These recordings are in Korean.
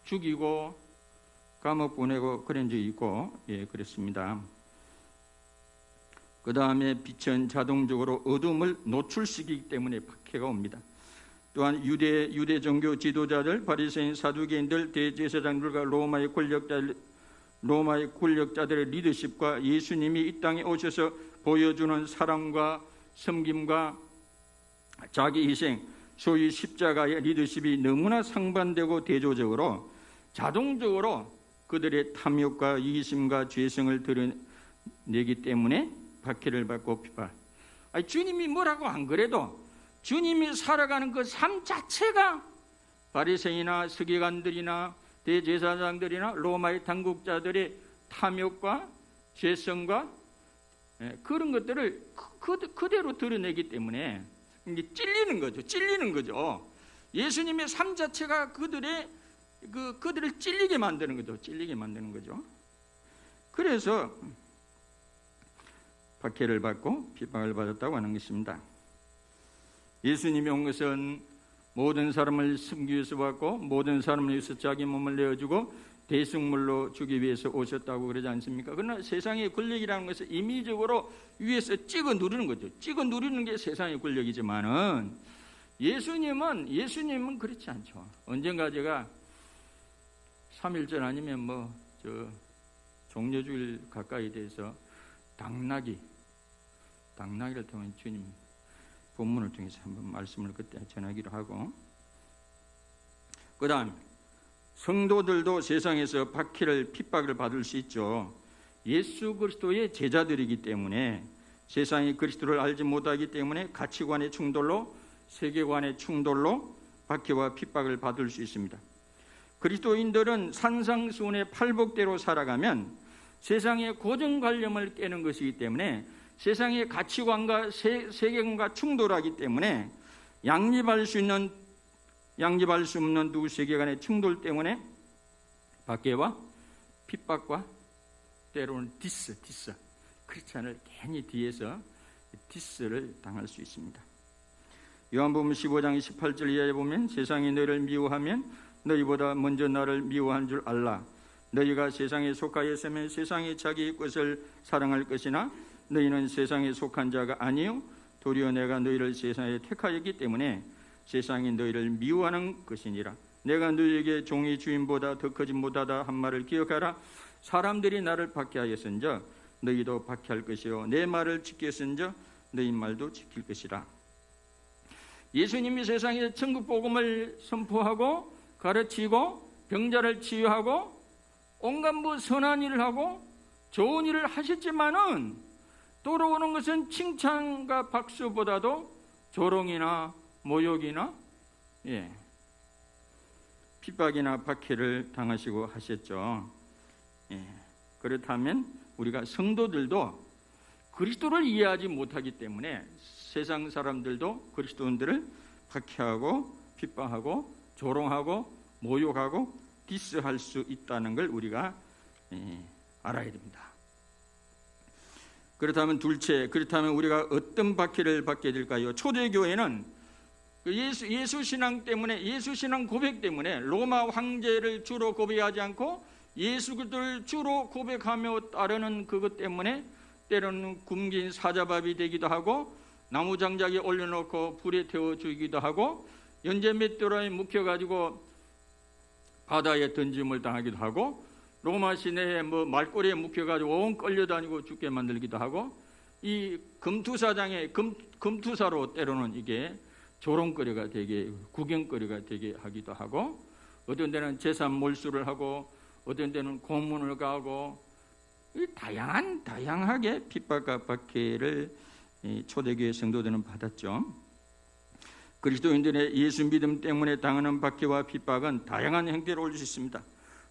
죽이고 감옥 보내고 그런 적이 있고, 그렇습니다. 그 다음에 빛은 자동적으로 어둠을 노출시키기 때문에 박해가 옵니다. 또한 유대 종교 지도자들, 바리새인, 사두개인들, 대제사장들과 로마의 권력자들의 리더십과 예수님이 이 땅에 오셔서 보여주는 사랑과 섬김과 자기 희생, 소위 십자가의 리더십이 너무나 상반되고 대조적으로 자동적으로 그들의 탐욕과 이기심과 죄성을 드러내기 때문에 박해를 받고 비판. 주님이 뭐라고 안 그래도 주님이 살아가는 그 삶 자체가 바리새인이나 서기관들이나 대제사장들이나 로마의 당국자들의 탐욕과 죄성과 그런 것들을 그대로 드러내기 때문에 이게 찔리는 거죠. 예수님의 삶 자체가 그들을 찔리게 만드는 거죠. 그래서 박해를 받고 핍박을 받았다고 하는 것입니다. 예수님이 온 것은 모든 사람을 섬기기 위해서 왔고 모든 사람을 위해서 자기 몸을 내어주고 대승물로 주기 위해서 오셨다고 그러지 않습니까? 그러나 세상의 권력이라는 것은 임의적으로 위에서 찍어 누르는 거죠. 찍어 누르는 게 세상의 권력이지만은 예수님은 그렇지 않죠. 언젠가 제가 3일절 아니면 종려주일 가까이 돼서 당나귀를 통한 주님 본문을 통해서 한번 말씀을 그때 전하기로 하고, 그 다음 성도들도 세상에서 박해를 핍박을 받을 수 있죠. 예수 그리스도의 제자들이기 때문에 세상이 그리스도를 알지 못하기 때문에 가치관의 충돌로 세계관의 충돌로 박해와 핍박을 받을 수 있습니다. 그리스도인들은 산상수훈의 팔복대로 살아가면 세상의 고정관념을 깨는 것이기 때문에 세상의 가치관과 세계관과 충돌하기 때문에 양립할 수 없는 두 세계관의 충돌 때문에 박해와 핍박과 때로는 디스 크리스찬을 괜히 뒤에서 디스를 당할 수 있습니다. 요한복음 15장 18절 이하에 보면 세상이 너희를 미워하면 너희보다 먼저 나를 미워한 줄 알라. 너희가 세상에 속하였으면 세상이 자기 것을 사랑할 것이나 너희는 세상에 속한 자가 아니요 도리어 내가 너희를 세상에 택하였기 때문에 세상이 너희를 미워하는 것이니라. 내가 너희에게 종이 주인보다 더 크지 못하다 한 말을 기억하라. 사람들이 나를 박해하였은저 너희도 박해할 것이요 내 말을 지켰은저 너희 말도 지킬 것이라. 예수님이 세상에 천국 복음을 선포하고 가르치고 병자를 치유하고 온갖 선한 일을 하고 좋은 일을 하셨지만은 돌아오는 것은 칭찬과 박수보다도 조롱이나 모욕이나 핍박이나 박해를 당하시고 하셨죠. 그렇다면 우리가 성도들도 그리스도를 이해하지 못하기 때문에 세상 사람들도 그리스도인들을 박해하고 핍박하고 조롱하고 모욕하고 디스할 수 있다는 걸 우리가 알아야 됩니다. 그렇다면 우리가 어떤 박해를 받게 될까요? 초대교회는 예수 신앙 때문에, 예수 신앙 고백 때문에 로마 황제를 주로 고백하지 않고 예수 그리스도를 주로 고백하며 따르는 그것 때문에 때로는 굶긴 사자밥이 되기도 하고 나무 장작에 올려놓고 불에 태워 주기도 하고 연재 맷돌에 묵혀가지고 바다에 던짐을 당하기도 하고 로마 시내에 말꼬리에 묵혀가지고 온 끌려다니고 죽게 만들기도 하고 이 금투사장에 금투사로 때로는 이게 조롱거리가 되게 구경거리가 되게 하기도 하고 어떤 데는 재산 몰수를 하고 어떤 데는 고문을 가고 다양하게 핍박과 박해를 초대교회 성도들은 받았죠. 그리스도인들의 예수 믿음 때문에 당하는 박해와 핍박은 다양한 형태로 올 수 있습니다.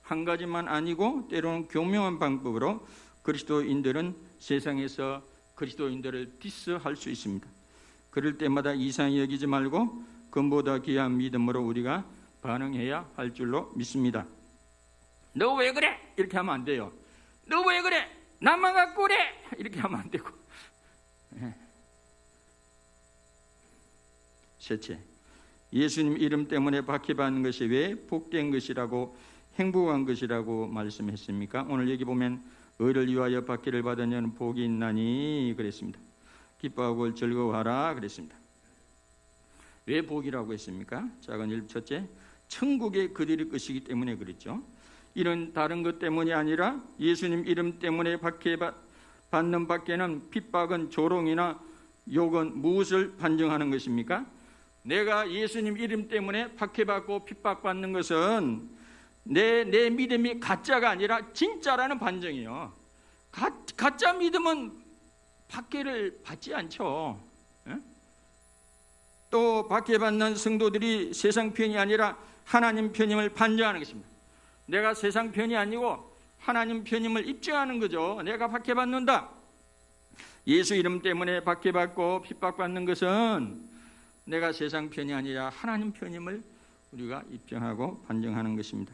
한 가지만 아니고 때로는 교묘한 방법으로 그리스도인들은 세상에서 그리스도인들을 디스할 수 있습니다. 그럴 때마다 이상히 여기지 말고 금보다 귀한 믿음으로 우리가 반응해야 할 줄로 믿습니다. 너 왜 그래? 이렇게 하면 안 돼요. 너 왜 그래? 나만 갖고 그래? 이렇게 하면 안 되고. 셋째, 예수님 이름 때문에 박해받는 것이 왜 복된 것이라고 행복한 것이라고 말씀했습니까? 오늘 여기 보면 의를 위하여 받기를 받은 자는 복이 있나니 그랬습니다. 기뻐하고 즐거워하라 그랬습니다. 왜 복이라고 했습니까? 작은 일 첫째, 천국에 그들의 것이기 때문에 그랬죠. 이런 다른 것 때문이 아니라 예수님 이름 때문에 받는 밖에는 핍박은 조롱이나 욕은 무엇을 반증하는 것입니까? 내가 예수님 이름 때문에 박해받고 핍박받는 것은 내 믿음이 가짜가 아니라 진짜라는 반증이에요. 가짜 믿음은 박해를 받지 않죠. 또 박해받는 성도들이 세상 편이 아니라 하나님 편임을 반증하는 것입니다. 내가 세상 편이 아니고 하나님 편임을 입증하는 거죠. 내가 박해받는다. 예수 이름 때문에 박해받고 핍박받는 것은 내가 세상 편이 아니라 하나님 편임을 우리가 입증하고 반증하는 것입니다.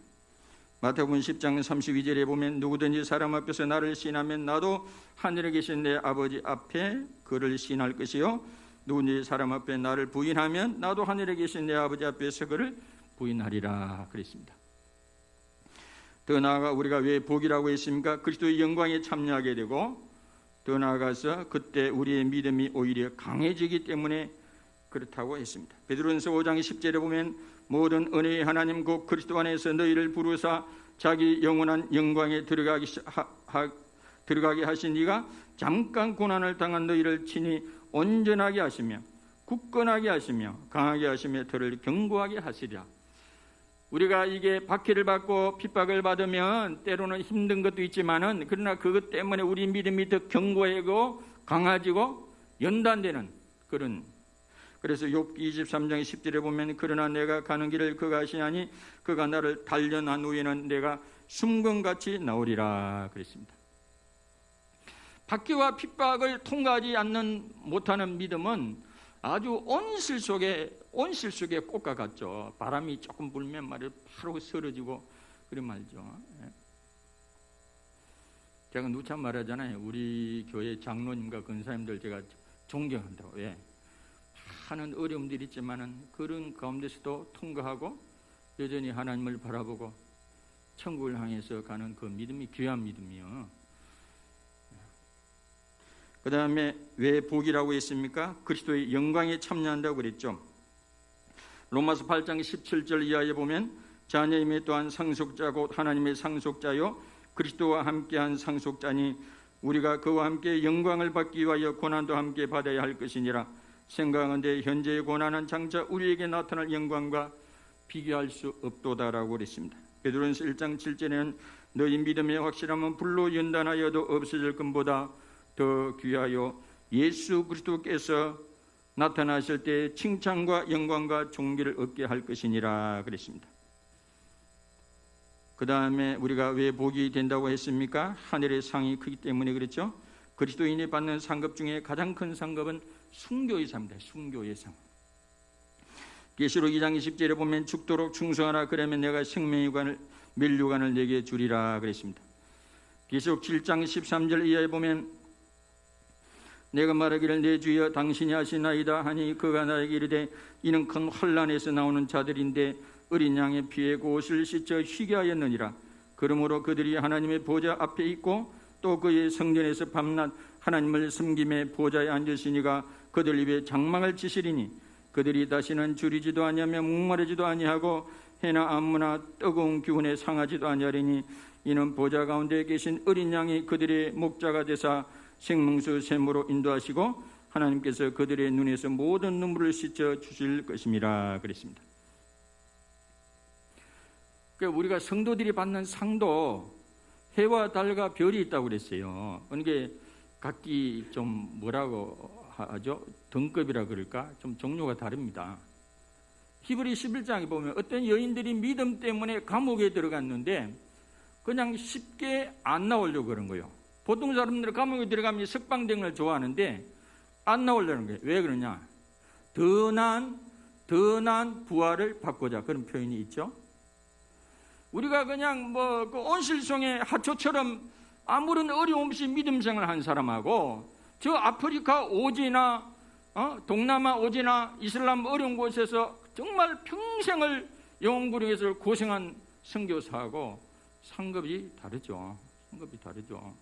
마태복음 10장 32절에 보면 누구든지 사람 앞에서 나를 시인하면 나도 하늘에 계신 내 아버지 앞에 그를 시인할 것이요 누구든지 사람 앞에 나를 부인하면 나도 하늘에 계신 내 아버지 앞에서 그를 부인하리라 그랬습니다. 더 나아가 우리가 왜 복이라고 했습니까? 그리스도의 영광에 참여하게 되고 더 나아가서 그때 우리의 믿음이 오히려 강해지기 때문에 그렇다고 했습니다. 베드로전서 5장 10절에 보면 모든 은혜의 하나님 곧 그리스도 안에서 너희를 부르사 자기 영원한 영광에 들어가게 하신 이가 잠깐 고난을 당한 너희를 친히 온전하게 하시며 굳건하게 하시며 강하게 하시며 너를 견고하게 하시리라. 우리가 이게 박해를 받고 핍박을 받으면 때로는 힘든 것도 있지만은 그러나 그것 때문에 우리 믿음이 더 견고하고 강해지고 연단되는 그런. 그래서 욥기 23장 10절에 보면 그러나 내가 가는 길을 그가 아시나니 그가 나를 단련한 후에는 내가 숨금같이 나오리라 그랬습니다. 박해와 핍박을 통과하지 못하는 믿음은 아주 온실 속에 꽃과 같죠. 바람이 조금 불면 말이에요 바로 쓰러지고 그런 말이죠. 제가 누차 말하잖아요. 우리 교회 장로님과 권사님들 제가 존경한다고. 왜? 많은 어려움들이 있지만은 그런 가운데서도 통과하고 여전히 하나님을 바라보고 천국을 향해서 가는 그 믿음이 귀한 믿음이요. 그 다음에 왜 복이라고 했습니까? 그리스도의 영광에 참여한다고 그랬죠. 로마서 8장 17절 이하에 보면 자녀임이 또한 상속자고 하나님의 상속자요 그리스도와 함께한 상속자니 우리가 그와 함께 영광을 받기 위하여 고난도 함께 받아야 할 것이니라. 생각하는데 현재의 고난은 장차 우리에게 나타날 영광과 비교할 수 없도다라고 그랬습니다. 베드로전서 1장 7절에는 너희 믿음의 확실함은 불로 연단하여도 없어질 것보다 더 귀하여 예수 그리스도께서 나타나실 때 칭찬과 영광과 존귀를 얻게 할 것이니라 그랬습니다. 그 다음에 우리가 왜 복이 된다고 했습니까? 하늘의 상이 크기 때문에 그랬죠. 그리스도인이 받는 상급 중에 가장 큰 상급은 순교의 상입니다. 순교의 상. 계시록 2장 20절에 보면 죽도록 충성하라 그러면 내가 생명의 면류관을 내게 주리라 그랬습니다. 계시록 7장 13절 이하에 보면 내가 말하기를 내 주여 당신이 하시나이다 하니 그가 나에게 이르되 이는 큰 환난에서 나오는 자들인데 어린 양의 피에 그 옷을 씻어 희게 하였느니라. 그러므로 그들이 하나님의 보좌 앞에 있고 또 그의 성전에서 밤낮 하나님을 섬김에 보좌에 앉으시니가 그들 입에 장막을 치시리니 그들이 다시는 줄이지도 아니하며 목마르지도 아니하고 해나 안무나 뜨거운 기운에 상하지도 아니하리니 이는 보좌 가운데 계신 어린 양이 그들의 목자가 되사 생명수 샘으로 인도하시고 하나님께서 그들의 눈에서 모든 눈물을 씻어 주실 것임이라 그랬습니다. 그러니까 우리가 성도들이 받는 상도 해와 달과 별이 있다고 그랬어요. 이게 각기 좀 뭐라고 하죠? 등급이라 그럴까? 좀 종류가 다릅니다. 히브리 11장에 보면 어떤 여인들이 믿음 때문에 감옥에 들어갔는데 그냥 쉽게 안 나오려고 그런 거예요. 보통 사람들은 감옥에 들어가면 석방된 걸 좋아하는데 안 나오려는 거예요. 왜 그러냐? 더 나은 부활을 받고자 그런 표현이 있죠. 우리가 그냥 그 온실송의 하초처럼 아무런 어려움 없이 믿음 생활을 한 사람하고 저 아프리카 오지나 동남아 오지나 이슬람 어려운 곳에서 정말 평생을 영혼구령에서 고생한 선교사하고 상급이 다르죠. 상급이 다르죠.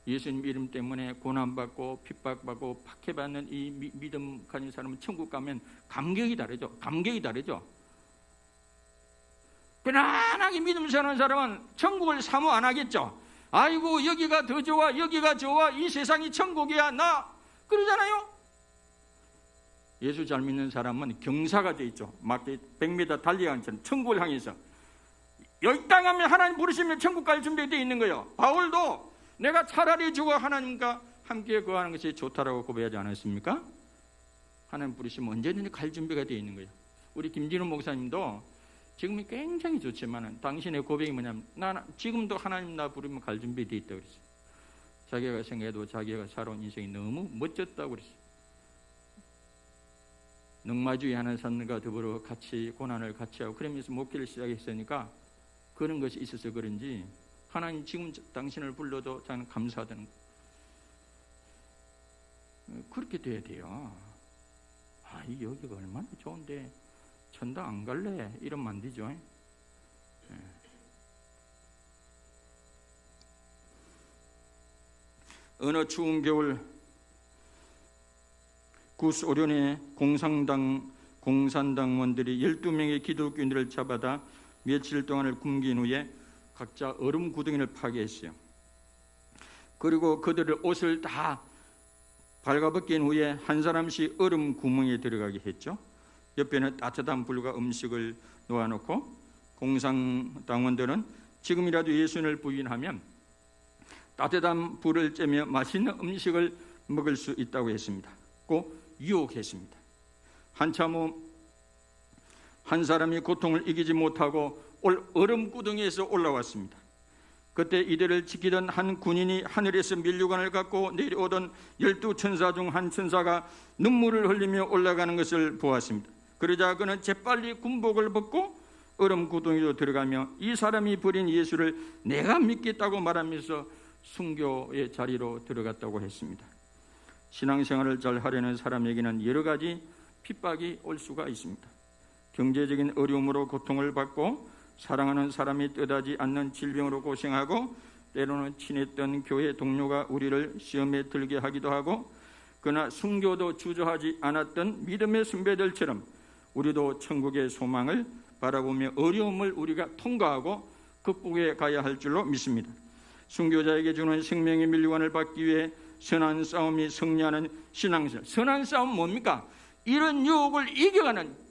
예수님 이름 때문에 고난받고 핍박받고 박해받는 이 믿음 가진 사람은 천국 가면 감격이 다르죠. 감격이 다르죠. 편안하게 믿음 사는 사람은 천국을 사모 안 하겠죠. 아이고 여기가 더 좋아, 여기가 좋아, 이 세상이 천국이야 나 그러잖아요. 예수 잘 믿는 사람은 경사가 돼 있죠. 막 100m 달리가는 것처럼 천국을 향해서 여기 땅 가면 하나님 부르시면 천국 갈 준비되어 있는 거예요. 바울도 내가 차라리 죽어 하나님과 함께 거하는 것이 좋다라고 고백하지 않았습니까? 하나님 부르시면 언제든지 갈 준비가 되어 있는 거예요. 우리 김진우 목사님도 지금이 굉장히 좋지만 당신의 고백이 뭐냐면 나 지금도 하나님 나 부르면 갈 준비되어 있다고 그랬어요. 자기가 생각해도 자기가 살아온 인생이 너무 멋졌다고 그랬어요. 넉마주의 하는 사람과 더불어 같이 고난을 같이 하고 그러면서 목회를 시작했으니까 그런 것이 있어서 그런지 하나님 지금 당신을 불러도 저는 감사하다는 그렇게 돼야 돼요. 아, 여기가 얼마나 좋은데 천당 안 갈래? 이러면 안 되죠. 어느 추운 겨울 구소련의 공산당원들이 12명의 기독교인들을 잡아다 며칠 동안을 굶긴 후에 각자 얼음 구덩이를 파괴했어요. 그리고 그들의 옷을 다 발가벗긴 후에 한 사람씩 얼음 구멍에 들어가게 했죠. 옆에는 따뜻한 불과 음식을 놓아놓고 공산당원들은 지금이라도 예수님을 부인하면 따뜻한 불을 쬐며 맛있는 음식을 먹을 수 있다고 했습니다. 꼭 유혹했습니다. 한참 후 한 사람이 고통을 이기지 못하고 얼음 구덩이에서 올라왔습니다. 그때 이들을 지키던 한 군인이 하늘에서 면류관을 갖고 내려오던 12천사 중 한 천사가 눈물을 흘리며 올라가는 것을 보았습니다. 그러자 그는 재빨리 군복을 벗고 얼음 구덩이로 들어가며 이 사람이 부린 예수를 내가 믿겠다고 말하면서 순교의 자리로 들어갔다고 했습니다. 신앙생활을 잘 하려는 사람에게는 여러 가지 핍박이 올 수가 있습니다. 경제적인 어려움으로 고통을 받고 사랑하는 사람이 뜻하지 않는 질병으로 고생하고 때로는 친했던 교회 동료가 우리를 시험에 들게 하기도 하고 그러나 순교도 주저하지 않았던 믿음의 선배들처럼 우리도 천국의 소망을 바라보며 어려움을 우리가 통과하고 극복해 가야 할 줄로 믿습니다. 순교자에게 주는 생명의 면류관을 받기 위해 선한 싸움이 승리하는 신앙생활. 선한 싸움은 뭡니까? 이런 유혹을 이겨가는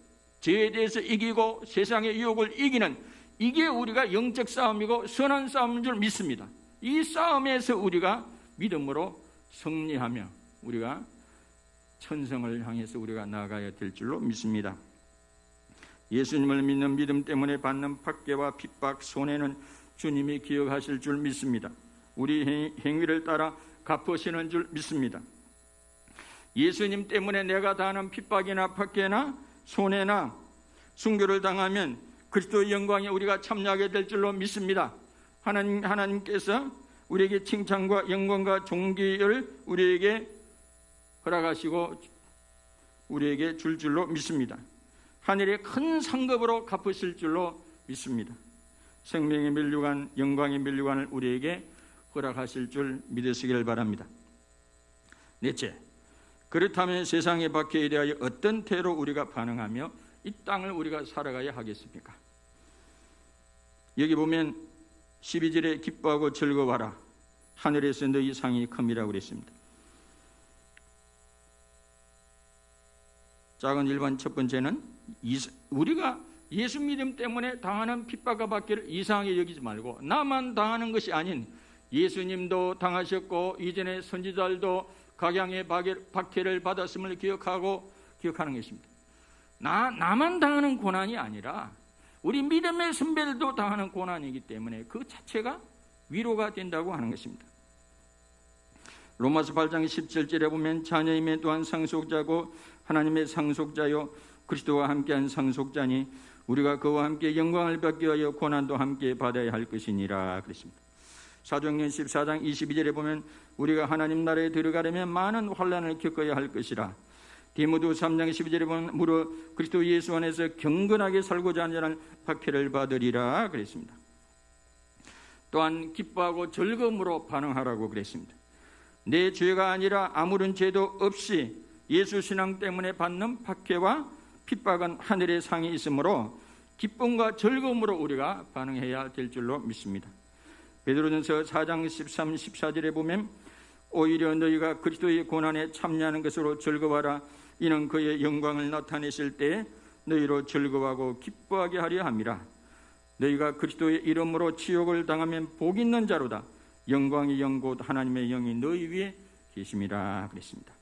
죄에 대해서 이기고 세상의 유혹을 이기는 이게 우리가 영적 싸움이고 선한 싸움인 줄 믿습니다. 이 싸움에서 우리가 믿음으로 승리하며 우리가 천성을 향해서 우리가 나아가야 될 줄로 믿습니다. 예수님을 믿는 믿음 때문에 받는 박해와 핍박, 손해는 주님이 기억하실 줄 믿습니다. 우리 행위를 따라 갚으시는 줄 믿습니다. 예수님 때문에 내가 당하는 핍박이나 박해나 손해나 순교를 당하면 그리스도의 영광에 우리가 참여하게 될 줄로 믿습니다. 하나님께서 우리에게 칭찬과 영광과 존귀를 우리에게 허락하시고 우리에게 줄 줄로 믿습니다. 하늘의 큰 상급으로 갚으실 줄로 믿습니다. 생명의 면류관, 영광의 면류관을 우리에게 허락하실 줄 믿으시기를 바랍니다. 넷째, 그렇다면 세상의 박해에 대하여 어떤 태로 우리가 반응하며 이 땅을 우리가 살아가야 하겠습니까? 여기 보면 12절에 기뻐하고 즐거워하라. 하늘에서 너희 상이 큼이라고 그랬습니다. 작은 일반 첫 번째는 우리가 예수 믿음 때문에 당하는 핍박과 박해를 이상하게 여기지 말고 나만 당하는 것이 아닌 예수님도 당하셨고 이전에 선지자들도 각양의 박해를 받았음을 기억하는 것입니다. 나만 당하는 고난이 아니라 우리 믿음의 선배들도 당하는 고난이기 때문에 그 자체가 위로가 된다고 하는 것입니다. 로마서 8장 17절에 보면 자녀임에 또한 상속자고 하나님의 상속자요 그리스도와 함께한 상속자니 우리가 그와 함께 영광을 받기 위하여 고난도 함께 받아야 할 것이니라 그랬습니다. 사도행전 14장 22절에 보면 우리가 하나님 나라에 들어가려면 많은 환난을 겪어야 할 것이라 디모데 3장 12절에 보면 무릇 그리스도 예수 안에서 경건하게 살고자 하는 자는 박해를 받으리라 그랬습니다. 또한 기뻐하고 즐거움으로 반응하라고 그랬습니다. 내 죄가 아니라 아무런 죄도 없이 예수 신앙 때문에 받는 박해와 핍박은 하늘의 상이 있으므로 기쁨과 즐거움으로 우리가 반응해야 될 줄로 믿습니다. 베드로전서 4장 13, 14절에 보면 오히려 너희가 그리스도의 고난에 참여하는 것으로 즐거워하라. 이는 그의 영광을 나타내실 때 너희로 즐거워하고 기뻐하게 하려 함이라. 너희가 그리스도의 이름으로 치욕을 당하면 복 있는 자로다. 영광의 영 곧 하나님의 영이 너희 위에 계심이라 그랬습니다.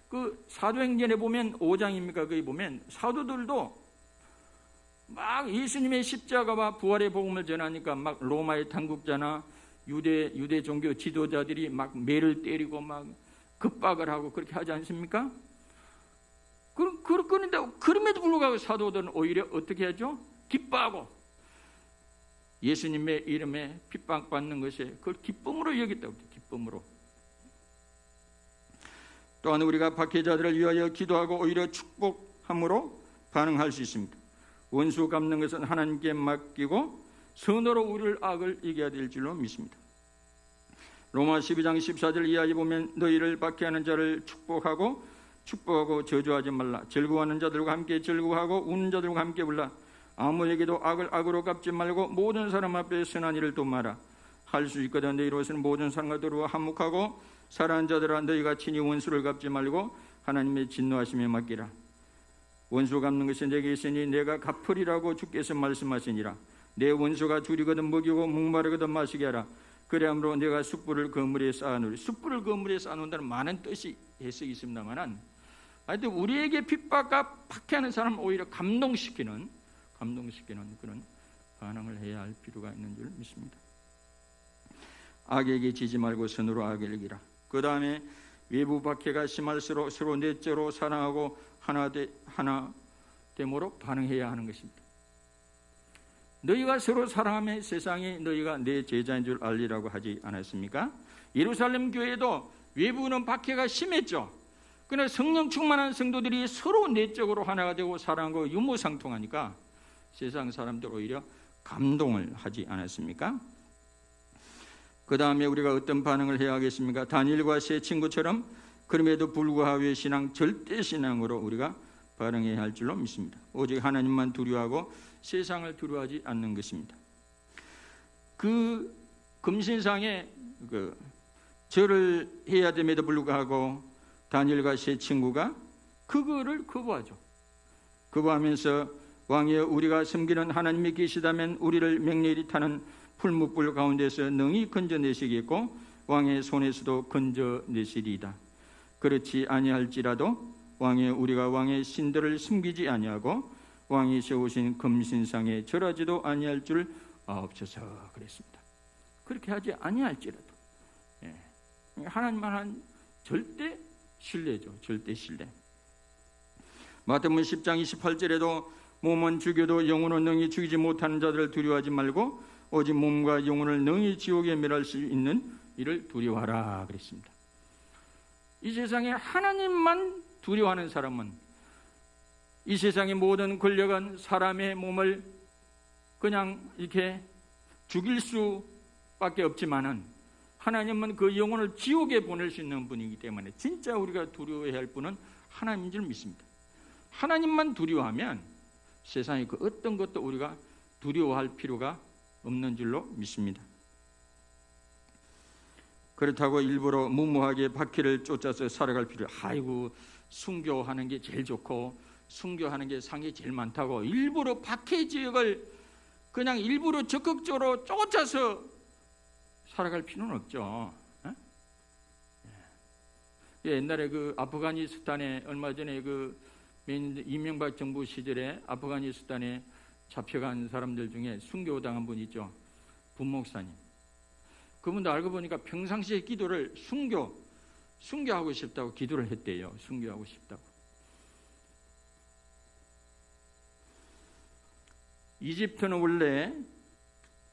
그 사도행전에 보면 5장입니까? 거기 보면 사도들도 막 예수님의 십자가와 부활의 복음을 전하니까 막 로마의 당국자나 유대 종교 지도자들이 막 매를 때리고 막 급박을 하고 그렇게 하지 않습니까? 그런데 그럼에도 불구하고 사도들은 오히려 어떻게 하죠? 기뻐하고 예수님의 이름에 핍박받는 것에 그걸 기쁨으로 여겼다고. 기쁨으로. 또한 우리가 박해자들을 위하여 기도하고 오히려 축복함으로 반응할 수 있습니다. 원수 갚는 것은 하나님께 맡기고 선으로 우리를 악을 이겨야 될 줄로 믿습니다. 로마 12장 14절 이하에 보면 너희를 박해하는 자를 축복하고 저주하지 말라. 즐거워하는 자들과 함께 즐거워하고 우는 자들과 함께 울라. 아무에게도 악을 악으로 갚지 말고 모든 사람 앞에 선한 일을 도마라. 할 수 있거든 너희로서는 모든 사람과 더불어 화목하고 사랑하는 자들아 너희가 친히 원수를 갚지 말고 하나님의 진노하심에 맡기라. 원수 갚는 것이 내게 있으니 내가 갚으리라고 주께서 말씀하시니라. 내 원수가 줄이거든 먹이고 목마르거든 마시게 하라. 그래야므로 내가 숯불을 그물에 쌓아놓으리. 숯불을 그물에 쌓아놓는다는 많은 뜻이 해석이 있습니다만 하여튼 우리에게 핍박과 박해하는 사람을 오히려 감동시키는 그런 반응을 해야 할 필요가 있는 줄 믿습니다. 악에게 지지 말고 선으로 악을 이기라. 그 다음에 외부 박해가 심할수록 서로 내적으로 사랑하고 하나됨으로 반응해야 하는 것입니다. 너희가 서로 사랑하며 세상에 너희가 내 제자인 줄 알리라고 하지 않았습니까? 예루살렘 교회도 외부는 박해가 심했죠. 그러나 성령 충만한 성도들이 서로 내적으로 하나가 되고 사랑하고 유무상통하니까 세상 사람들 오히려 감동을 하지 않았습니까? 그 다음에 우리가 어떤 반응을 해야 하겠습니까? 다니엘과 세 친구처럼 그럼에도 불구하고 신앙, 절대 신앙으로 우리가 반응해야 할 줄로 믿습니다. 오직 하나님만 두려워하고 세상을 두려워하지 않는 것입니다. 그 금신상에 절을 해야 됨에도 불구하고 다니엘과 세 친구가 그거를 거부하죠. 거부하면서 왕이여 우리가 섬기는 하나님이 계시다면 우리를 맹렬히 타는 풀무불 가운데서 능히 건져내시겠고 왕의 손에서도 건져내시리이다. 그렇지 아니할지라도 왕의 우리가 왕의 신들을 숨기지 아니하고 왕이 세우신 금신상에 절하지도 아니할 줄 아옵소서 그랬습니다. 그렇게 하지 아니할지라도 하나님만 한 절대 신뢰죠. 절대 신뢰. 마태복음 10장 28절에도 몸은 죽여도 영혼은 능히 죽이지 못하는 자들을 두려워하지 말고 오직 몸과 영혼을 능히 지옥에 멸할 수 있는 이를 두려워하라 그랬습니다. 이 세상에 하나님만 두려워하는 사람은 이 세상의 모든 권력은 사람의 몸을 그냥 이렇게 죽일 수밖에 없지만은 하나님은 그 영혼을 지옥에 보낼 수 있는 분이기 때문에 진짜 우리가 두려워해야 할 분은 하나님인 줄 믿습니다. 하나님만 두려워하면 세상의 그 어떤 것도 우리가 두려워할 필요가 없는 줄로 믿습니다. 그렇다고 일부러 무모하게 바퀴를 쫓아서 살아갈 필요. 아이고 순교하는 게 제일 좋고 순교하는 게 상이 제일 많다고 일부러 박해 지역을 그냥 일부러 적극적으로 쫓아서 살아갈 필요는 없죠. 옛날에 그 아프가니스탄에 얼마 전에 그 이명박 정부 시절에 아프가니스탄에 잡혀간 사람들 중에 순교당한 분 있죠. 분목사님. 그분도 알고 보니까 평상시에 기도를 순교하고 싶다고 기도를 했대요. 순교하고 싶다고. 이집트는 원래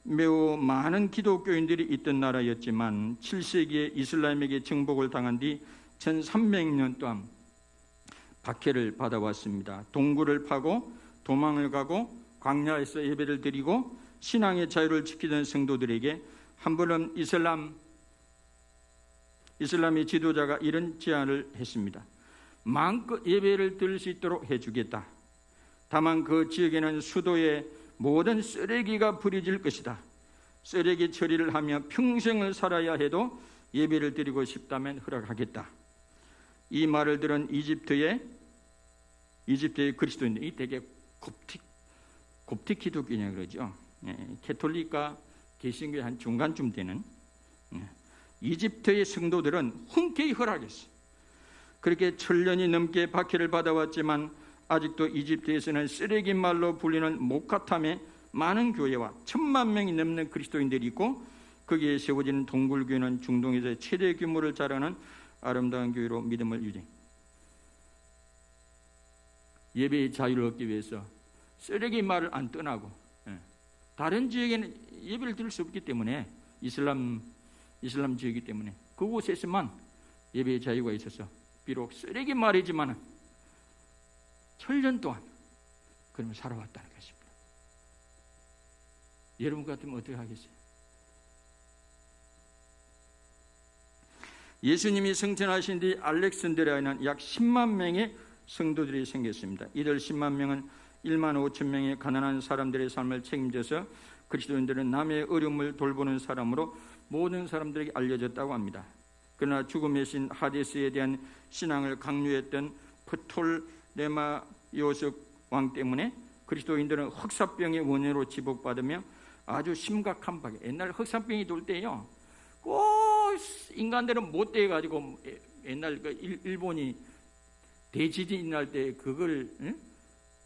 매우 많은 기독교인들이 있던 나라였지만 7세기에 이슬람에게 정복을 당한 뒤 1300년 동안 박해를 받아왔습니다. 동굴을 파고 도망을 가고 광야에서 예배를 드리고 신앙의 자유를 지키던 성도들에게 한 번은 이슬람의 지도자가 이런 제안을 했습니다. 마음껏 예배를 드릴 수 있도록 해주겠다. 다만 그 지역에는 수도에 모든 쓰레기가 버려질 것이다. 쓰레기 처리를 하며 평생을 살아야 해도 예배를 드리고 싶다면 허락하겠다. 이 말을 들은 이집트의 그리스도인들이 되게 곱틱 기독교냐 그러죠. 캐톨릭과 개신교의 한 중간쯤 되는 이집트의 성도들은 흔쾌히 허락했어요. 그렇게 1000년이 넘게 박해를 받아왔지만 아직도 이집트에서는 쓰레기 말로 불리는 모카탐에 많은 교회와 1000만 명이 넘는 그리스도인들이 있고 거기에 세워지는 동굴교회는 중동에서 최대 규모를 자랑하는 아름다운 교회로 믿음을 유지. 예배의 자유를 얻기 위해서 쓰레기 말을 안 떠나고 다른 지역에는 예배를 드릴 수 없기 때문에 이슬람 지역이기 때문에 그곳에서만 예배의 자유가 있어서 비록 쓰레기 말이지만 1000년 동안 그러면 살아왔다는 것입니다. 여러분 같으면 어떻게 하겠어요? 예수님이 승천하신 뒤 알렉산드리아에는 약 10만 명의 성도들이 생겼습니다. 이들 10만 명은 1만 5천 명의 가난한 사람들의 삶을 책임져서 그리스도인들은 남의 어려움을 돌보는 사람으로 모든 사람들에게 알려졌다고 합니다. 그러나 죽음의 신 하데스에 대한 신앙을 강요했던 프톨레마이오스 왕 때문에 그리스도인들은 흑사병의 원인으로 지목받으며 아주 심각한 박해. 옛날 흑사병이 돌 때요, 꼭 인간들은 못돼 가지고 옛날 그 일본이 대지진 날 때 그걸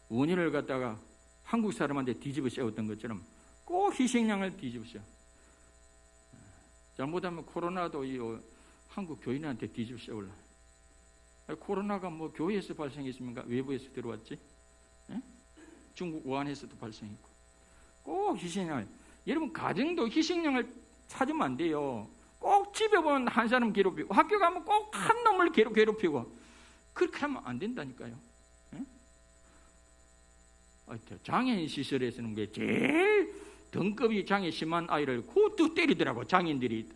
원인을 갖다가 한국 사람한테 뒤집어 씌웠던 것처럼 꼭 희생양을 뒤집어 씌워. 잘못하면 코로나도 이 한국 교인한테 뒤집어 씌울라. 코로나가 뭐 교회에서 발생했습니까? 외부에서 들어왔지? 중국 우한에서도 발생했고. 꼭 희생양을. 여러분 가정도 희생양을 찾으면 안 돼요. 꼭 집에 보면 한 사람 괴롭히고 학교 가면 꼭 한 놈을 괴롭히고 그렇게 하면 안 된다니까요. 장애인 시설에서는 왜 제일 등급이 장애 심한 아이를 그것도 때리더라고. 장애인들이.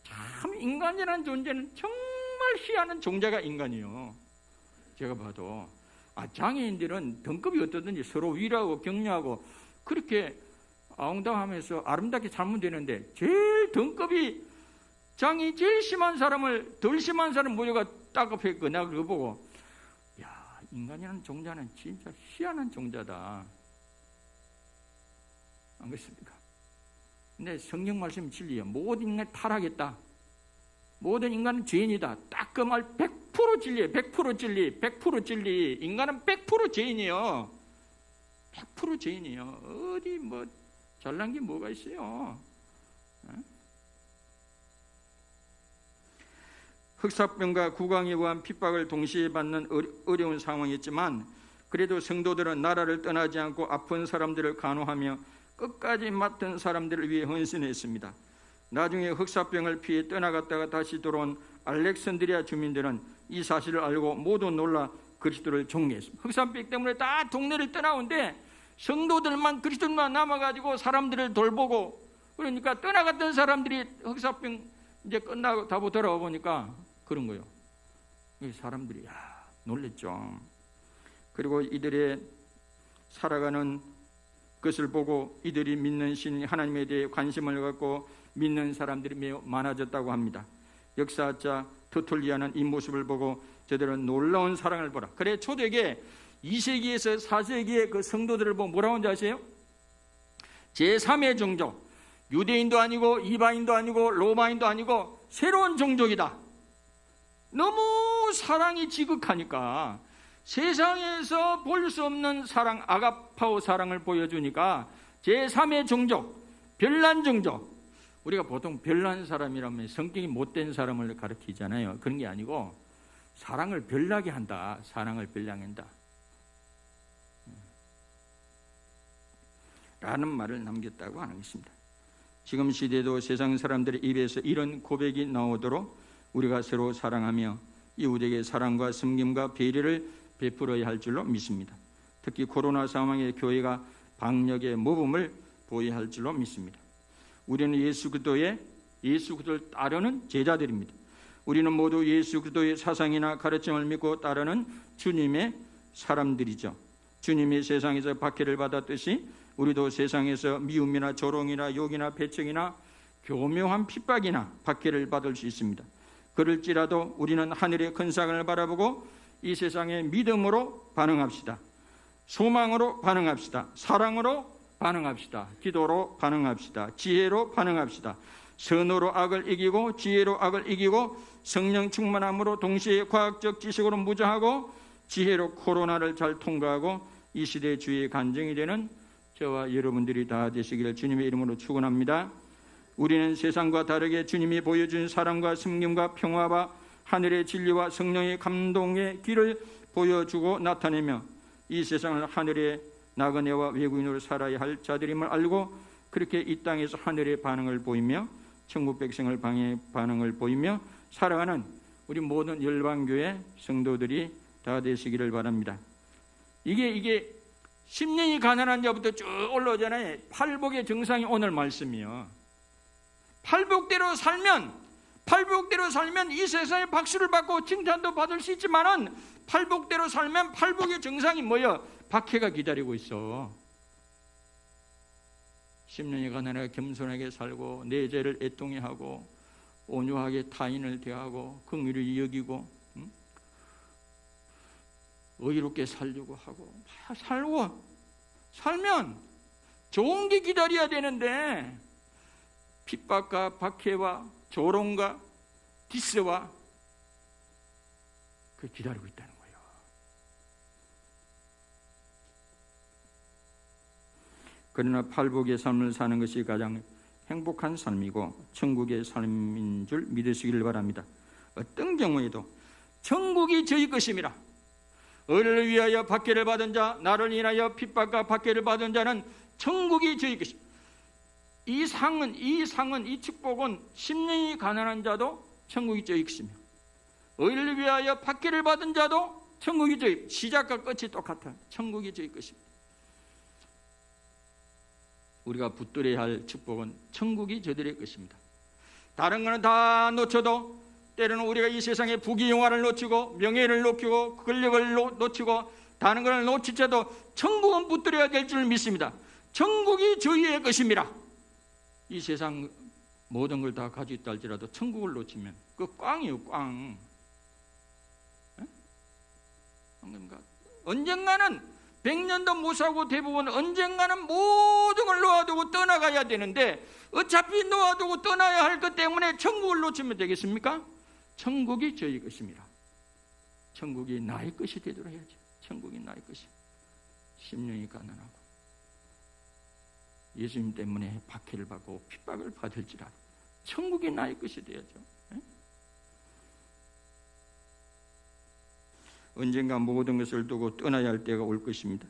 참 인간이라는 존재는 정말 희한한 종자가 인간이에요. 제가 봐도 장애인들은 등급이 어떻든지 서로 위로하고 격려하고 그렇게 아웅다웅하면서 아름답게 살면 되는데 제일 등급이 장이 제일 심한 사람을 덜 심한 사람 모두가 따갑했고 내가 그거 보고 야, 인간이라는 종자는 진짜 희한한 종자다. 안 그렇습니까? 근데 성경 말씀 진리예요. 모든 인간이 타락했다. 모든 인간은 죄인이다. 딱 그 말 100% 진리예요. 100% 진리, 100% 진리. 인간은 100% 죄인이에요. 100% 죄인이에요. 어디 뭐 잘난 게 뭐가 있어요? 흑사병과 구강에 의한 핍박을 동시에 받는 어려운 상황이었지만 그래도 성도들은 나라를 떠나지 않고 아픈 사람들을 간호하며 끝까지 맡은 사람들을 위해 헌신했습니다. 나중에 흑사병을 피해 떠나갔다가 다시 돌아온 알렉산드리아 주민들은 이 사실을 알고 모두 놀라 그리스도를 존경했습니다. 흑사병 때문에 다 동네를 떠나온데 성도들만 그리스도만 남아가지고 사람들을 돌보고 그러니까 떠나갔던 사람들이 흑사병 이제 끝나고 다 돌아와 보니까 그런 거예요. 사람들이 놀랬죠. 그리고 이들의 살아가는 것을 보고 이들이 믿는 신 하나님에 대해 관심을 갖고 믿는 사람들이 매우 많아졌다고 합니다. 역사학자 터툴리아는 이 모습을 보고 저들은 놀라운 사랑을 보라. 그래 초대에 2세기에서 4세기의 그 성도들을 보고 뭐라고 하는지 아세요? 제3의 종족, 유대인도 아니고 이방인도 아니고 로마인도 아니고 새로운 종족이다. 너무 사랑이 지극하니까 세상에서 볼 수 없는 사랑, 아가파오 사랑을 보여주니까 제3의 종족, 별난 종족. 우리가 보통 별난 사람이라면 성격이 못된 사람을 가리키잖아요. 그런 게 아니고 사랑을 별나게 한다. 사랑을 별나게 한다. 라는 말을 남겼다고 하는 것입니다. 지금 시대도 세상 사람들의 입에서 이런 고백이 나오도록 우리가 서로 사랑하며 이웃에게 사랑과 섬김과 배려를 베풀어야 할 줄로 믿습니다. 특히 코로나 상황에 교회가 방역의 모범을 보여야 할 줄로 믿습니다. 우리는 예수 그리스도를 따르는 제자들입니다. 우리는 모두 예수 그리스도의 사상이나 가르침을 믿고 따르는 주님의 사람들이죠. 주님이 세상에서 박해를 받았듯이 우리도 세상에서 미움이나 조롱이나 욕이나 배척이나 교묘한 핍박이나 박해를 받을 수 있습니다. 그럴지라도 우리는 하늘의 큰 상을 바라보고 이 세상에 믿음으로 반응합시다. 소망으로 반응합시다. 사랑으로 반응합시다. 기도로 반응합시다. 지혜로 반응합시다. 선으로 악을 이기고 지혜로 악을 이기고 성령 충만함으로 동시에 과학적 지식으로 무장하고 지혜로 코로나를 잘 통과하고 이 시대의 주의 간증이 되는 저와 여러분들이 다 되시기를 주님의 이름으로 축원합니다. 우리는 세상과 다르게 주님이 보여준 사랑과 섬김과 평화와 하늘의 진리와 성령의 감동의 길을 보여주고 나타내며 이 세상을 하늘의 나그네와 외국인으로 살아야 할 자들임을 알고 그렇게 이 땅에서 하늘의 반응을 보이며 천국 백성을 반응을 보이며 살아가는 우리 모든 열방교회 성도들이 다 되시기를 바랍니다. 이게 10년이 가난한 자부터 쭉 올라오잖아요. 팔복의 정상이 오늘 말씀이요. 팔복대로 살면 이 세상에 박수를 받고 칭찬도 받을 수 있지만은 팔복대로 살면 팔복의 정상이 뭐야? 박해가 기다리고 있어. 10년이 가난하게 겸손하게 살고 내 죄를 애통해 하고 온유하게 타인을 대하고 긍휼히 여기고 의롭게 살려고 하고 살면 좋은 게 기다려야 되는데 핍박과 박해와 조롱과 디스와 그 기다리고 있다는 거예요. 그러나 팔복의 삶을 사는 것이 가장 행복한 삶이고 천국의 삶인 줄 믿으시기를 바랍니다. 어떤 경우에도 천국이 저희 것입니다. 의를 위하여 박해를 받은 자, 나를 인하여 핍박과 박해를 받은 자는 천국이 저희 것입니다. 이 축복은 10년이 가난한 자도 천국이 저희 것입니다. 의를 위하여 박해를 받은 자도 천국이 저희, 시작과 끝이 똑같아. 천국이 저희 것입니다. 우리가 붙들어야 할 축복은 천국이 저들의 것입니다. 다른 거는 다 놓쳐도 때로는 우리가 이 세상에 부귀영화를 놓치고 명예를 놓치고 권력을 놓치고 다른 것을 놓치쳐도 천국은 붙들어야 될 줄 믿습니다. 천국이 저희의 것입니다. 이 세상 모든 걸 다 가지고 있다 할지라도 천국을 놓치면 그 꽝이에요. 꽝. 언젠가는 100년도 못 살고 대부분 언젠가는 모든 걸 놓아두고 떠나가야 되는데 어차피 놓아두고 떠나야 할 것 때문에 천국을 놓치면 되겠습니까? 천국이 저희 것입니다. 천국이 나의 것이 되도록 해야죠. 천국이 나의 것이. 10년이 가난하고 예수님 때문에 박해를 받고 핍박을 받을지라도 천국이 나의 것이 되어야죠. 언젠가 모든 것을 두고 떠나야 할 때가 올 것입니다.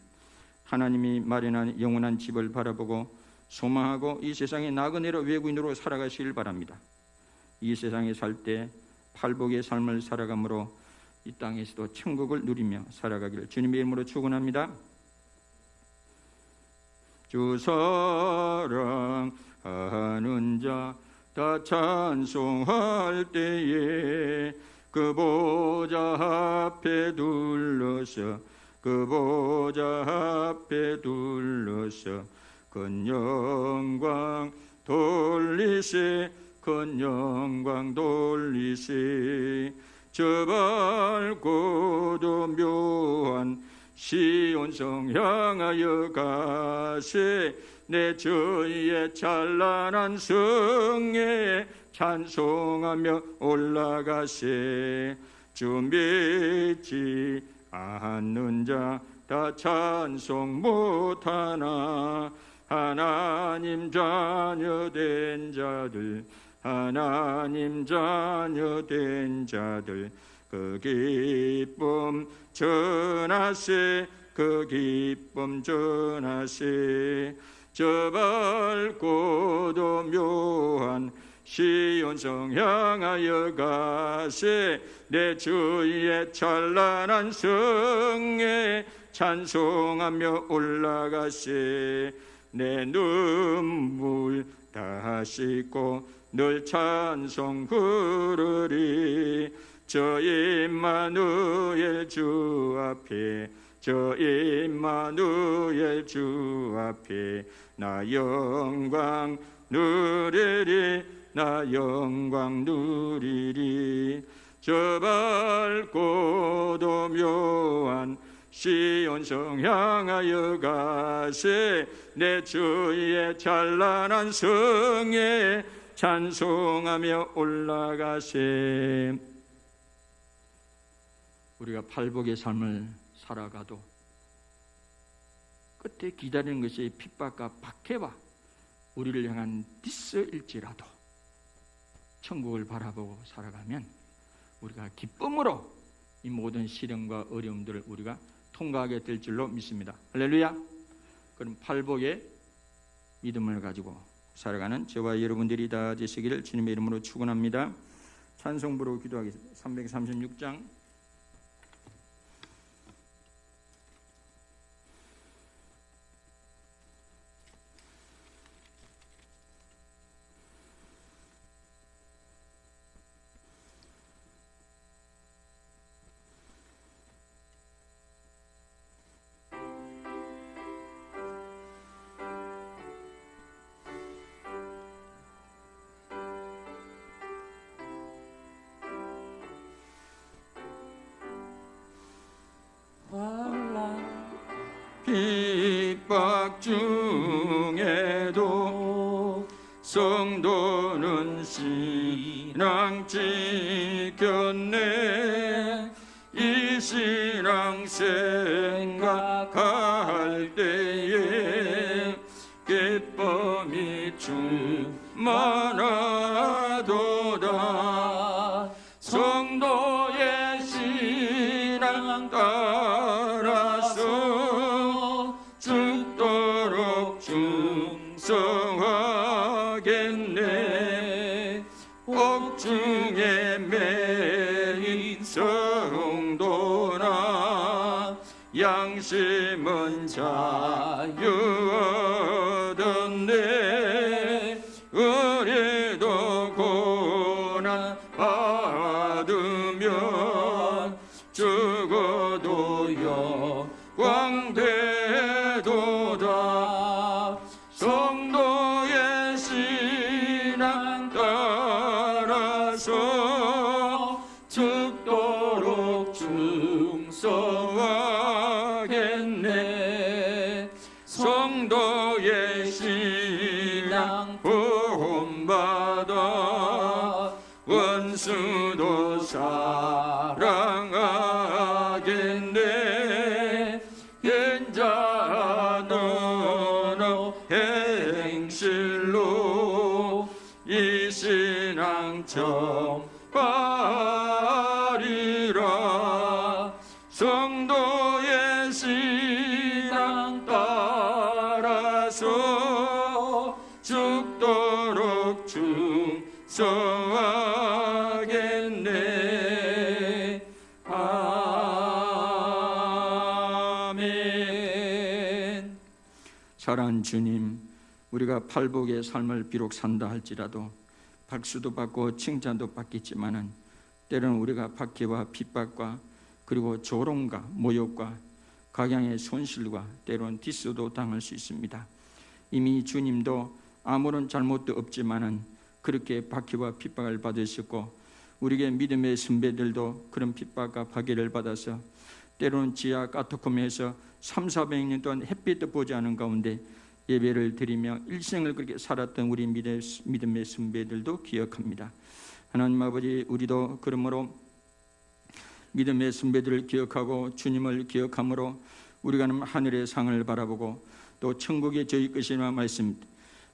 하나님이 마련한 영원한 집을 바라보고 소망하고 이 세상의 나그네로 외국인으로 살아가시길 바랍니다. 이 세상에 살 때 팔복의 삶을 살아감으로 이 땅에서도 천국을 누리며 살아가기를 주님의 이름으로 축원합니다. 주 사랑하는 자 다 찬송할 때에 그 보좌 앞에 둘러서 그 보좌 앞에 둘러서 큰 영광 돌리세 큰 영광 돌리세 저 밝고도 묘한 시온성 향하여 가세 내 주의 찬란한 성에 찬송하며 올라가세 주 믿지 않는 자 다 찬송 못하나 하나님 자녀 된 자들 하나님 자녀 된 자들 그 기쁨 전하세 그 기쁨 전하세 저 밝고도 묘한 시온성 향하여 가세 내 주의 찬란한 성에 찬송하며 올라가세. 내 눈물 다 씻고 늘 찬송 부르리. 저 임마누엘 주 앞에, 저 임마누엘 주 앞에 나 영광 누리리, 나 영광 누리리. 저 밝고도 묘한 시온성 향하여 가세. 내 주의 찬란한 성에 찬송하며 올라가세. 우리가 팔복의 삶을 살아가도 끝에 기다리는 것이 핍박과 박해와 우리를 향한 디스일지라도 천국을 바라보고 살아가면 우리가 기쁨으로 이 모든 시련과 어려움들을 우리가 통과하게 될 줄로 믿습니다. 할렐루야. 그럼 팔복의 믿음을 가지고 살아가는 저와 여러분들이 다 되시기를 주님의 이름으로 축원합니다. 찬송부로 기도하겠습니다. 336장 핍박 중에도 성도는 신앙 지켰네. 이 신앙 생각할 때에 기쁨이 충만하도다. 성도의 신앙 따라서 죽도록 충성하겠네. 옥중에 매인 성도나 양심은 자유 얻었네. 우리도 고난 받으면 죽어도 영광 되도다. 성도의 신앙 따라서 죽도록 충성하겠네. 성도의 신앙 구원받아 원수도 사랑하겠네. 인자노노 행실로 이 신앙 전파리라. 성도의 신앙 따라서 죽도록 충성하겠네. 아멘. 사랑하는 주님, 우리가 팔복의 삶을 비록 산다 할지라도 박수도 받고 칭찬도 받겠지만은 때로는 우리가 박해와 핍박과 그리고 조롱과 모욕과 각양의 손실과 때로는 디스도 당할 수 있습니다. 이미 주님도 아무런 잘못도 없지만은 그렇게 박해와 핍박을 받으셨고 우리의 믿음의 선배들도 그런 핍박과 박해를 받아서 때로는 지하 카타콤에서 300-400년 동안 햇빛도 보지 않은 가운데 예배를 드리며 일생을 그렇게 살았던 우리 믿음의 선배들도 기억합니다. 하나님 아버지, 우리도 그러므로 믿음의 선배들을 기억하고 주님을 기억함으로 우리가 하늘의 상을 바라보고 또 천국에 저희 것이라 말씀입니다.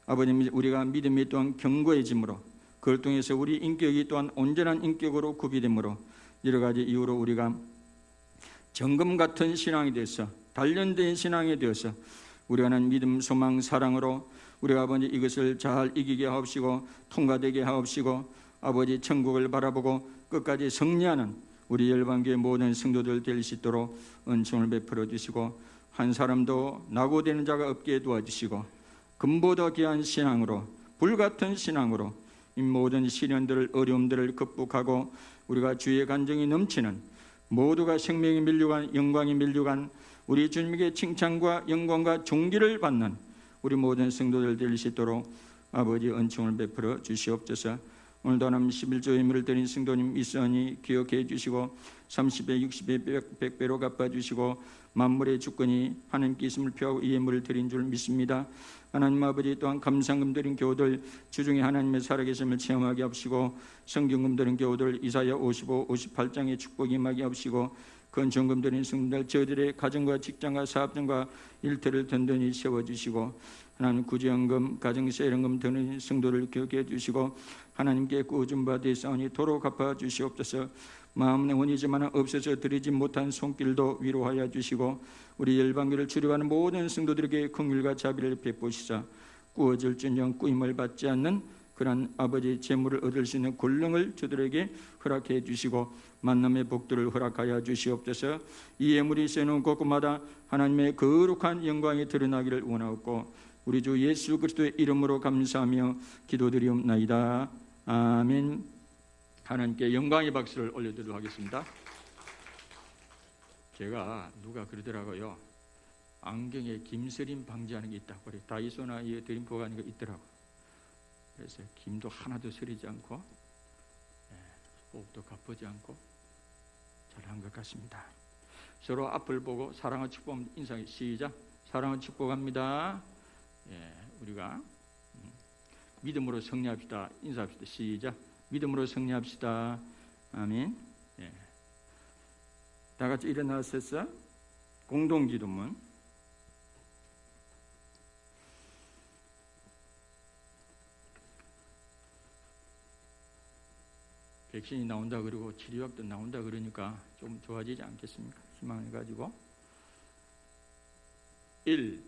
아버님, 우리가 믿음이 또한 견고해짐으로 그걸 통해서 우리 인격이 또한 온전한 인격으로 구비됨으로 여러 가지 이유로 우리가 정금 같은 신앙이 되어서 단련된 신앙이 되어서 우리가 하는 믿음, 소망, 사랑으로 우리가 아버지 이것을 잘 이기게 하옵시고 통과되게 하옵시고 아버지 천국을 바라보고 끝까지 승리하는 우리 열방교회 모든 성도들 될 수 있도록 은총을 베풀어 주시고, 한 사람도 낙오되는 자가 없게 도와주시고, 금보다 귀한 신앙으로, 불같은 신앙으로 이 모든 시련들을, 어려움들을 극복하고 우리가 주의 간증이 넘치는, 모두가 생명이 밀려간, 영광이 밀려간 우리 주님에게 칭찬과 영광과 존귀를 받는 우리 모든 성도들 될 수 있도록 아버지 은총을 베풀어 주시옵소서. 오늘도 하나님 11조 예물을 드린 성도님 있으니 기억해 주시고 30배, 60배, 100배로 갚아주시고 만물의 주권이 하나님께 있음을 표하고 이 예물을 드린 줄 믿습니다. 하나님 아버지, 또한 감상금 드린 교우들 주중에 하나님의 살아계심을 체험하게 하시고, 성경금 드린 교우들 이사야 55, 58장의 축복이 임하게 하시고, 건전금 드린 성도들 저들의 가정과 직장과 사업장과 일터를 든든히 세워주시고, 하나님 구제연금, 가정세연금 드린 성도를 기억해 주시고 하나님께 꾸준바 되사오니 도로 갚아 주시옵소서. 마음의 원이지만 없어서 드리지 못한 손길도 위로하여 주시고, 우리 열방교를 주류하는 모든 성도들에게 긍휼과 자비를 베푸시사 꾸어질진영 꾸임을 받지 않는 그런 아버지 재물을 얻을 수 있는 권능을 저들에게 허락해 주시고 만남의 복들을 허락하여 주시옵소서. 이 예물이 세놓은 곳곳마다 하나님의 거룩한 영광이 드러나기를 원하옵고 우리 주 예수 그리스도의 이름으로 감사하며 기도드리옵나이다. 아멘. 하나님께 영광의 박수를 올려드리도록 하겠습니다. 제가 누가 그러더라고요. 안경에 김서림 방지하는 게 있다고 그래. 다이소나 이 드림포가 하는 거 있더라고. 그래서 김도 하나도 서리지 않고 꼭도 갚지 않고 잘한 것 같습니다. 서로 앞을 보고 사랑을 축복하면 인사해. 시작. 사랑을 축복합니다. 우리가 믿음으로 승리합시다. 인사합시다. 시작. 믿음으로 승리합시다. 아멘. 다 같이 일어나셔서 공동기도문. 백신이 나온다 그러고 치료약도 나온다 그러니까 좀 좋아지지 않겠습니까? 희망을 가지고. 1.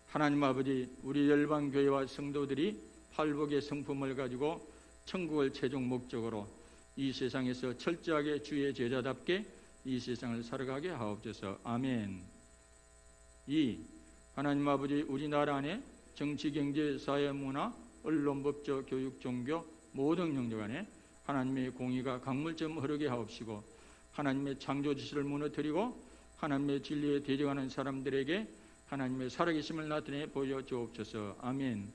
하나님 아버지, 우리 열방교회와 성도들이 팔복의 성품을 가지고 천국을 최종 목적으로 이 세상에서 철저하게 주의 제자답게 이 세상을 살아가게 하옵소서. 아멘. 2. 하나님 아버지, 우리나라 안에 정치, 경제, 사회, 문화, 언론, 법조, 교육, 종교 모든 영역 안에 하나님의 공의가 강물처럼 흐르게 하옵시고 하나님의 창조 지시를 무너뜨리고 하나님의 진리에 대적하는 사람들에게 하나님의 살아계심을 나타내 보여주옵소서. 아멘.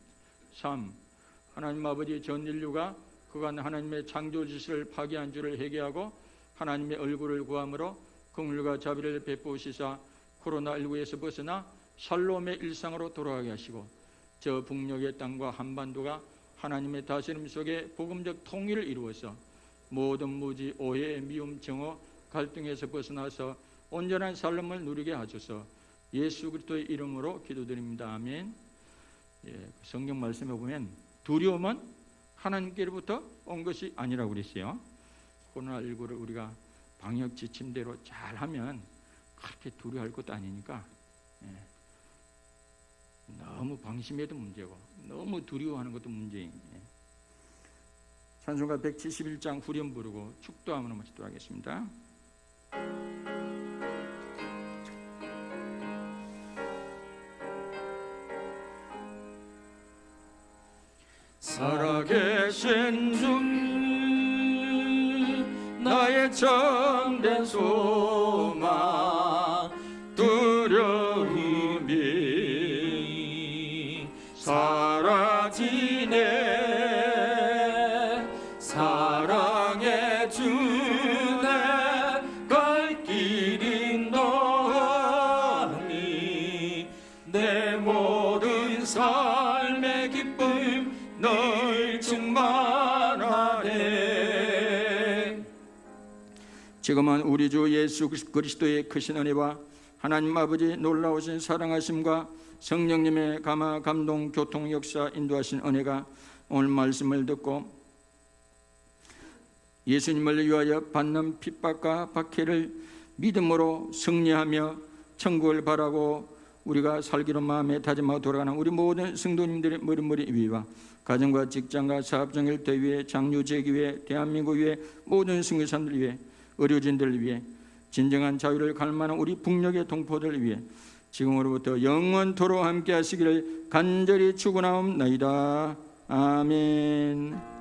3. 하나님 아버지, 전 인류가 그간 하나님의 창조 지시를 파기한 줄을 회개하고 하나님의 얼굴을 구함으로 긍휼과 자비를 베푸시사 코로나19에서 벗어나 샬롬의 일상으로 돌아가게 하시고 저 북녘의 땅과 한반도가 하나님의 다스림 속에 복음적 통일을 이루어서 모든 무지, 오해, 미움, 정오, 갈등에서 벗어나서 온전한 삶을 누리게 하소서. 예수 그리스도의 이름으로 기도드립니다. 아멘. 성경 말씀에 보면 두려움은 하나님께로부터 온 것이 아니라고 그랬어요. 코로나19를 우리가 방역 지침대로 잘하면 그렇게 두려워할 것도 아니니까 너무 방심해도 문제고 너무 두려워하는 것도 문제예요. 찬송가 171장 후렴 부르고 축도함으로 마치도록 하겠습니다. 살아계신 주 나의 참된 소망 두려움이 사라지네. 사랑의 주내 갈 길이 너니 내 모든 삶의 기쁨 널 충만하네. 지금은 우리 주 예수 그리스도의 크신 은혜와 하나님 아버지 놀라우신 사랑하심과 성령님의 감화 감동 교통 역사 인도하신 은혜가 오늘 말씀을 듣고 예수님을 위하여 받는 핍박과 박해를 믿음으로 승리하며 천국을 바라고 우리가 살기로 마음에 다짐하고 돌아가는 우리 모든 성도님들의 머리머리 위와 가정과 직장과 사업장 일터 위에 장유재기 위에 대한민국 위에 모든 선교사님들 위해 의료진들을 위해 진정한 자유를 갈망하는 우리 북녘의 동포들을 위해 지금으로부터 영원토록 함께 하시기를 간절히 축원하옵나이다. 아멘.